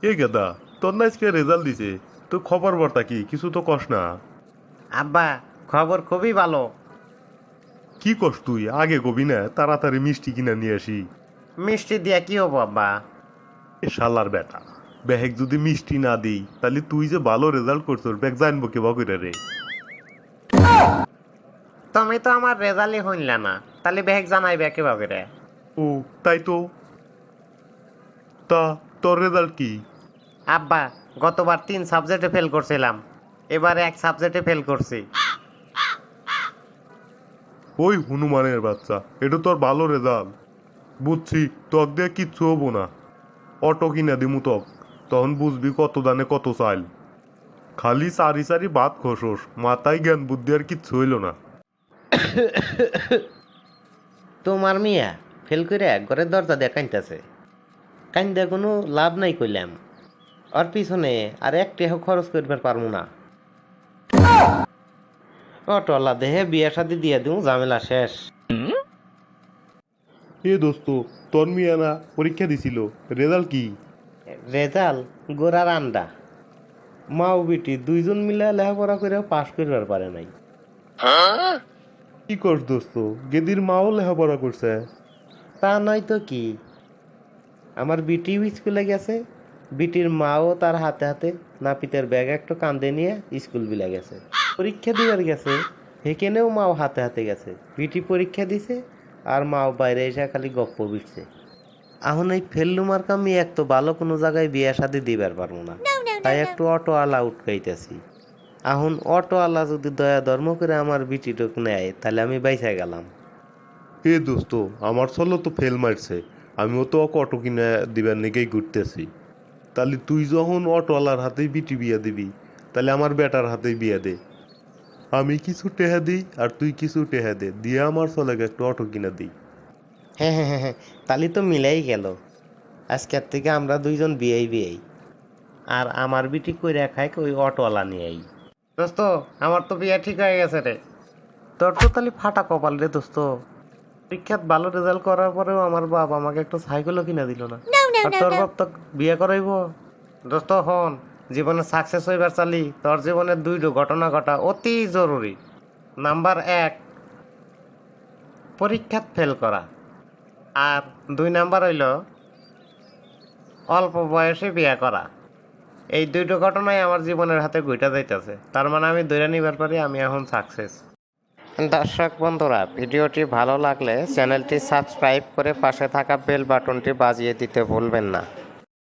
এ গেদা, তোর না আজকে রেজাল্ট দিছে, তো খবর বর্তা কি কিছু তো কস না। আব্বা, খবর খুবই ভালো। কি কস তুই আগে কবি না, তাড়াতাড়ি মিষ্টি কিনা নিয়ে আসি। মিষ্টি দিয়া কি হবো আব্বা? এ শালার বেটা, ব্যাগ যদি মিষ্টি না দিই তাহলে তুই যে ভালো রেজাল্ট করছস ব্যাগ জানবো কে বকরে রে। তুমি তো আমার রেজাল্টই হইলা না, তাহলে ব্যাগ জানাইবে কিভাবে রে? ও, তাই তো। তা তোর রেজাল্ট কি? আব্বা, গতবার 3 সাবজেক্টে ফেল করছিলাম, এবারে এক সাবজেক্টে ফেল করছি। ওই হনুমানের বাচ্চা, এটা তোর ভালো রেজাল্ট। বুঝছি, তোর দিয়ে কিচ্ছু হবো না। অটো কিনা দিমু তক, তখন বুঝবি কত দানে কত চাইল। খালি সারি সারি ভাত খসস, মাথায় জ্ঞান বুদ্ধি আর কিচ্ছু হইল না। তোমার মিয়া ফেল করে ঘরের দরজা দিয়ে কাঁদতেছে। কান্দা কোনো লাভ নাই কইলাম, ওর পিছনে আর একটাও খরচ করবার পারবো না। অটোলা দেহে বিয়ে শাদি দিয়ে দিও, ঝামেলা শেষ। এ দোস্ত, তোর মিয়া না পরীক্ষা দিছিল, রেজাল্ট কি? রেজাল্ট গোড়ার আন্ডা। মা ও বেটি দুইজন মিলে লেখাপড়া করে পাশ করবার পারে নাই। কি করস দোস্ত, গেদির মাও লেখাপড়া করছে। তা নয় তো কি, আমার বিটি স্কুলে গেছে, বিটির মাও তার হাতে হাতে নাপিতের ব্যাগ একটু কান্দে নিয়ে স্কুল বিলা গেছে। পরীক্ষা দিবার গেছে, সেখানেও মাও হাতে হাতে গেছে। বিটি পরীক্ষা দিছে আর মাও বাইরে এসে খালি গপ্প বিটছে। এখন এই ফেললুমার কামি এক তো ভালো কোনো জায়গায় বিয়ে শাদি দিবার পারবো না, তাই একটু অটো আলা উঠকাইতেছি। এখন অটো আলা যদি দয়া ধর্ম করে আমার বিটিটুক নেয় তাহলে আমি বাইসা গেলাম। এ দোস্ত, আমার ছেলে তো ফেল মারছে, আমিও তো ওকে অটো কিনে দিবার নিকেই ঘুরতেছি। তাহলে তুই যখন অটোওয়ালার হাতেই বিটি বিয়া দিবি, তাহলে আমার বেটার হাতেই বিয়া দে। আমি কিছু টেহা দিই আর তুই কিছু টেহা দে, দিয়ে আমার ছেলেকে একটু অটো কিনে দিই। হ্যাঁ হ্যাঁ হ্যাঁ হ্যাঁ, তাহলে তো মিলাই গেল। আজকের থেকে আমরা দুইজন বিয়েই বিয়েই। আর আমার বিটি কইরা খাই ওই অটোওয়ালা নিয়েই। দোস্ত, আমার তো বিয়ে ঠিক হয়ে গেছে রে। তোর তো তাহলে ফাটা কপাল রে দোস্ত। পরীক্ষাত ভালো রেজাল্ট করার পরেও আমার বাপ আমাকে একটা সাইকেলও কিনে দিল না। আর তোর বাপ তো বিয়ে করাইব। দোস্ত হন, জীবনে সাকসেস হইবার চালি তোর জীবনের দুইটো ঘটনা ঘটা অতি জরুরি। নাম্বার 1, পরীক্ষাত ফেল করা। আর 2 নাম্বার হইল অল্প বয়সে বিয়ে করা। এই দুইটো ঘটনাই আমার জীবনের হাতে ঘুইটা যাইতেছে, তার মানে আমি ধরে নিবার পারি আমি এখন সাকসেস। দর্শক বন্ধুরা, ভিডিওটি ভালো লাগলে চ্যানেলটি সাবস্ক্রাইব করে পাশে থাকা বেল বাটনটি বাজিয়ে দিতে ভুলবেন না।